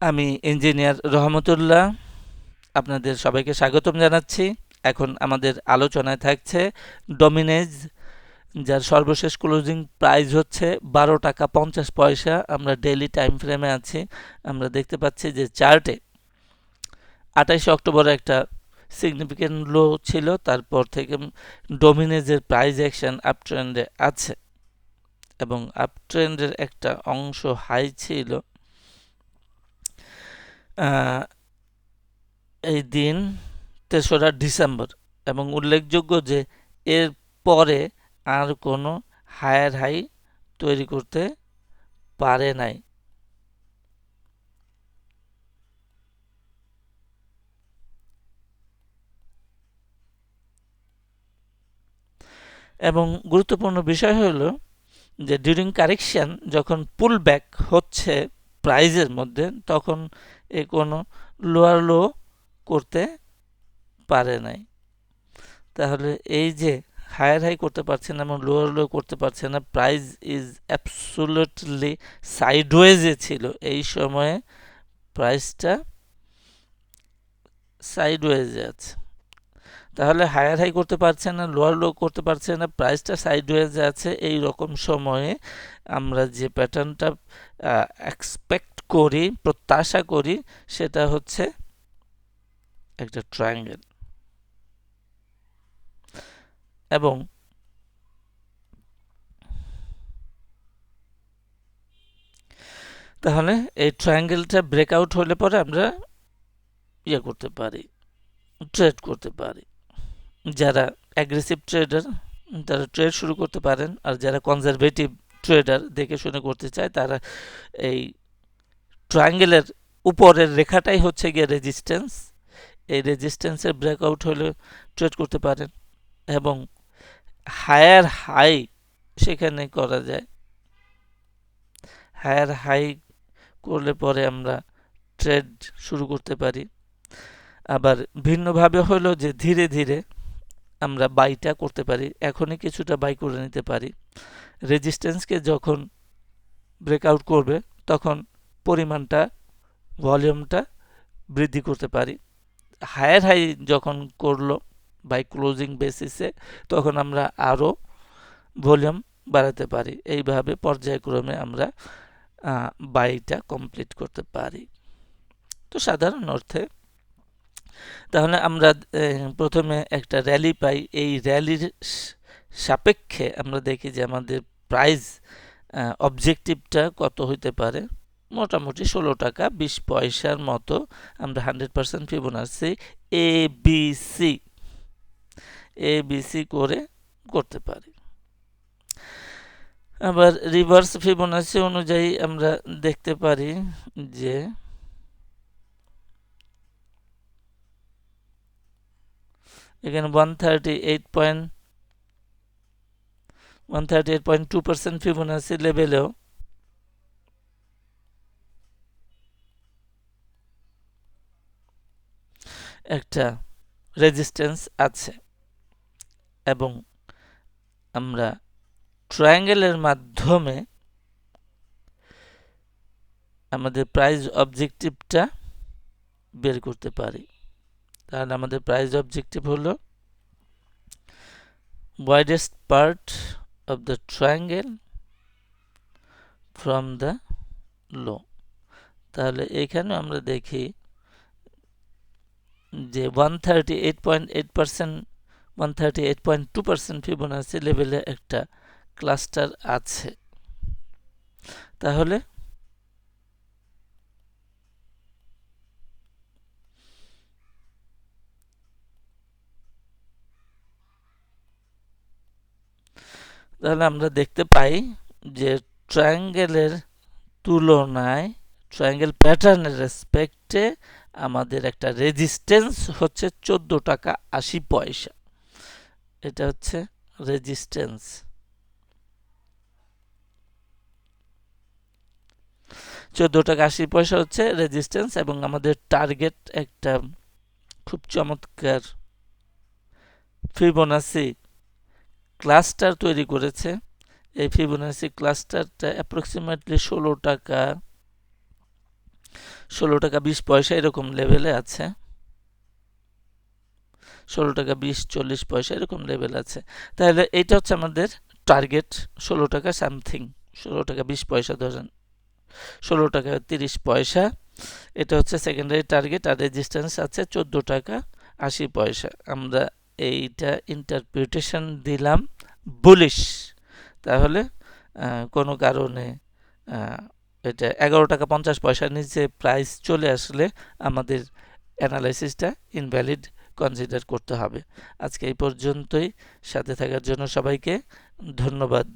আমি ইঞ্জিনিয়ার রহমতুল্লাহ, আপনাদের সবাইকে স্বাগতম জানাচ্ছি। এখন আমাদের আলোচনায় থাকছে ডমিনেজ, যার সর্বশেষ ক্লোজিং প্রাইস হচ্ছে 12 টাকা 50 পয়সা। আমরা ডেইলি টাইম ফ্রেমে আছি। আমরা দেখতে পাচ্ছি যে চার্টে 28 অক্টোবরে একটা সিগনিফিক্যান্ট লো ছিল, তারপর থেকে ডমিনেজের প্রাইস অ্যাকশন আপ ট্রেন্ডে আছে এবং আপ ট্রেন্ডের একটা অংশ হাই ছিল এই দিন 3রা ডিসেম্বর, এবং উল্লেখযোগ্য যে এর পরে আর কোনো হায়ার হাই তৈরি করতে পারে নাই। এবং গুরুত্বপূর্ণ বিষয় হলো যে ডিউরিং কারেকশন যখন পুল ব্যাক হচ্ছে প্রাইজের মধ্যে, তখন এ কোনো লোয়ার লো করতে পারে নাই। তাহলে এই যে হায়ার হাই করতে পারছে না এবং লোয়ার লো করতে পারছে না, প্রাইস ইজ অ্যাবসোলুটলি সাইডওয়েজে ছিল। এই সময়ে প্রাইসটা সাইডওয়েজে আছে। তাহলে হায়ার হাই করতে পারছে না, লোয়ার লো করতে পারছে না, প্রাইসটা সাইডওয়েজে আছে। এই রকম সময়ে আমরা যে প্যাটার্নটা এক্সপেক্ট করি, প্রত্যাশা করি, সেটা হচ্ছে একটা ট্রায়াঙ্গেল। এবং তাহলে এই ট্রায়াঙ্গেলটা ব্রেকআউট হলে পরে আমরা ইয়ে করতে পারি, ট্রেড করতে পারি। যারা অ্যাগ্রেসিভ ট্রেডার তারা ট্রেড শুরু করতে পারেন, আর যারা কনজারভেটিভ ট্রেডার দেখে শুনে করতে চায় তারা এই ট্রায়াঙ্গেলের উপরের রেখাটাই হচ্ছে গিয়ে রেজিস্ট্যান্স। এই রেজিস্ট্যান্সের ব্রেকআউট হলে ট্রেড করতে পারেন এবং হায়ার হাই সেখানে করা যায়। হায়ার হাই করলে পরে আমরা ট্রেড শুরু করতে পারি। আবার ভিন্নভাবে হলো যে ধীরে ধীরে আমরা বাইটা করতে পারি, এখনই কিছুটা বাই করে নিতে পারি। রেজিস্ট্যান্সকে যখন ব্রেকআউট করবে তখন পরিমাণটা, ভলিউমটা বৃদ্ধি করতে পারি। হায়ার হাই যখন করলো বাই ক্লোজিং বেসিসে, তখন আমরা আরও ভলিউম বাড়াতে পারি। এইভাবে পর্যায়ক্রমে আমরা বাইটা কমপ্লিট করতে পারি। তো সাধারণ অর্থে তাহলে আমরা প্রথমে একটা র্যালি পাই। এই র্যালির সাপেক্ষে আমরা দেখি যে আমাদের প্রাইস অবজেক্টিভটা কত হইতে পারে। মোটামুটি 16 টাকা 20 পয়সার মতো আমরা 100% ফিবোনাসি এ বি সি করে করতে পারি। আবার রিভার্স ফিবোনাসি অনুযায়ী আমরা দেখতে পারি যে এখানে 138.2% ফিবোনাসি লেভেলেও একটা রেজিস্ট্যান্স আছে, এবং আমরা ট্রায়াঙ্গেলের মাধ্যমে আমাদের প্রাইস অবজেক্টিভটা বের করতে পারি। তাহলে আমাদের প্রাইস অবজেক্টিভ হলো widest part of the triangle from the low। তাহলে এখানে আমরা দেখি যে 138.2% ফিবোনাসি লেভেলে একটা ক্লাস্টার আছে। তাহলে আমরা দেখতে পাই যে ট্রায়াঙ্গেলের তুলনায়, ট্রায়াঙ্গেল প্যাটার্নের রেসপেক্টে আমাদের একটা রেজিস্ট্যান্স হচ্ছে 14 টাকা 80 পয়সা। এটা হচ্ছে রেজিস্ট্যান্স। 14 টাকা 80 পয়সা হচ্ছে রেজিস্ট্যান্স, এবং আমাদের টার্গেট একটা খুব চমৎকার ফিবোনাসি ক্লাস্টার তৈরি করেছে। এই ফিবোনাসি ক্লাস্টারটা অ্যাপ্রক্সিমেটলি 16 টাকা 20 পয়সা এরকম লেভেলে আছে, 16 টাকা 20-40 পয়সা এরকম লেভেল আছে। তাহলে এইটা হচ্ছে আমাদের টার্গেট, 16 টাকা সামথিং, 16 টাকা 20 পয়সা ধরেন, 16 টাকা 30 পয়সা, এটা হচ্ছে সেকেন্ডারি টার্গেট। আর রেজিস্ট্যান্স আছে 14 টাকা 80 পয়সা। আমরা এইটা ইন্টারপ্রিটেশন দিলাম বুলিশ। তাহলে কোনো কারণে এটা 11 টাকা 50 পয়সার নিচে প্রাইস চলে আসলে আমাদের অ্যানালাইসিসটা ইনভ্যালিড কনসিডার করতে হবে। আজকে এই পর্যন্তই। সাথে থাকার জন্য সবাইকে ধন্যবাদ।